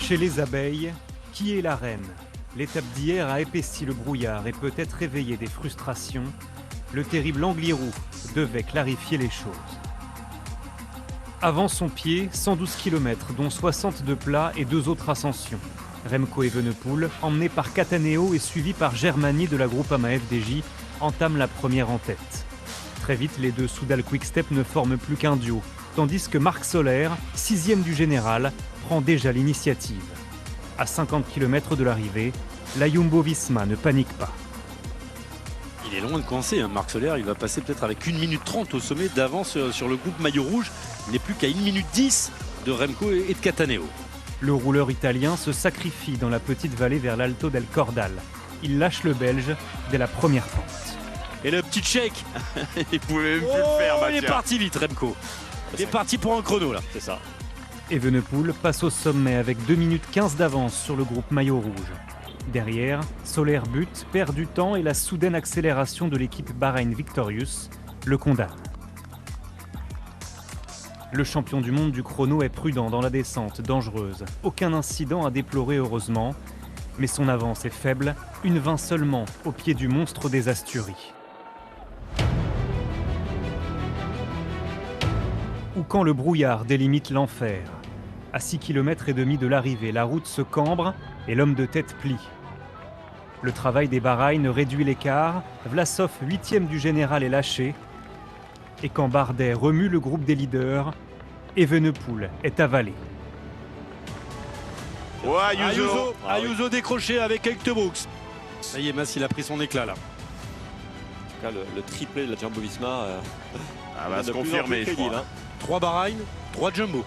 Chez les abeilles, qui est la reine? L'étape d'hier a épaissi le brouillard et peut-être réveillé des frustrations. Le terrible Angliru devait clarifier les choses. Avant son pied, 112 km, dont 60 de plat et 2 autres ascensions. Remco Evenepoel, emmené par Cattaneo et suivi par Germany de la Groupama FDJ, entame la première en tête. Très vite, les deux Soudal Quick-Step ne forment plus qu'un duo, tandis que Marc Soler, 6e du général, prend déjà l'initiative. À 50 km de l'arrivée, la Jumbo-Visma ne panique pas. Il est loin de coincer, hein. Marc Soler, il va passer peut-être avec 1 minute 30 au sommet d'avance sur le groupe maillot rouge. Il n'est plus qu'à 1 minute 10 de Remco et de Cattaneo. Le rouleur italien se sacrifie dans la petite vallée vers l'Alto del Cordal. Il lâche le Belge dès la première pente. Et le petit chèque, Il pouvait même plus le faire, il est Mathieu. parti vite Remco. Il est parti pour un chrono là. C'est ça. Evenepoel passe au sommet avec 2 minutes 15 d'avance sur le groupe maillot rouge. Derrière, Soler bute, perd du temps et la soudaine accélération de l'équipe Bahreïn Victorious le condamne. Le champion du monde du chrono est prudent dans la descente, dangereuse. Aucun incident à déplorer heureusement, mais son avance est faible, 1,20 seulement au pied du monstre des Asturies. Ou quand le brouillard délimite l'enfer. À 6 km et demi de l'arrivée, la route se cambre et l'homme de tête plie. Le travail des Bahreïn réduit l'écart, Vlasov, 8e du général, est lâché. Et quand Bardet remue le groupe des leaders, Evenepoel est avalé. Ouais, Ayuso. Ayuso décroché avec Hector Brooks. Ça y est, Mas, il a pris son éclat là. En tout cas, le triplé de la Jumbo-Visma Va se confirmer, je crois. 3 Bahreïn, 3 Jumbo.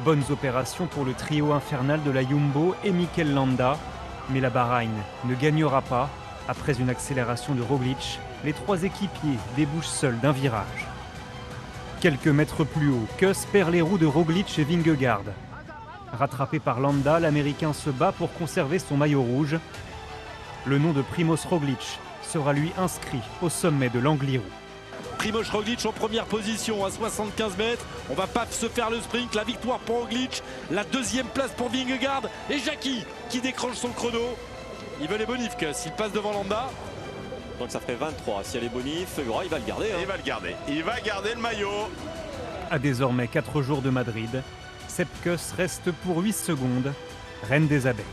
Bonnes opérations pour le trio infernal de la Jumbo et Mikel Landa. Mais la Bahreïn ne gagnera pas. Après une accélération de Roglic, les 3 équipiers débouchent seuls d'un virage. Quelques mètres plus haut, Kuss perd les roues de Roglic et Vingegaard. Rattrapé par Landa, l'Américain se bat pour conserver son maillot rouge. Le nom de Primož Roglic sera lui inscrit au sommet de l'Angliru. Primož Roglic en première position à 75 mètres. On va pas se faire le sprint. La victoire pour Roglic. La 2e place pour Vingegaard. Et Jackie qui décroche son chrono. Il veut les bonifs, s'il passe devant Landa. Donc ça ferait 23. Si elle est bonif, il va le garder. Il va le garder. Il va garder le maillot. À désormais 4 jours de Madrid, Sepp Kuss reste pour 8 secondes reine des abeilles.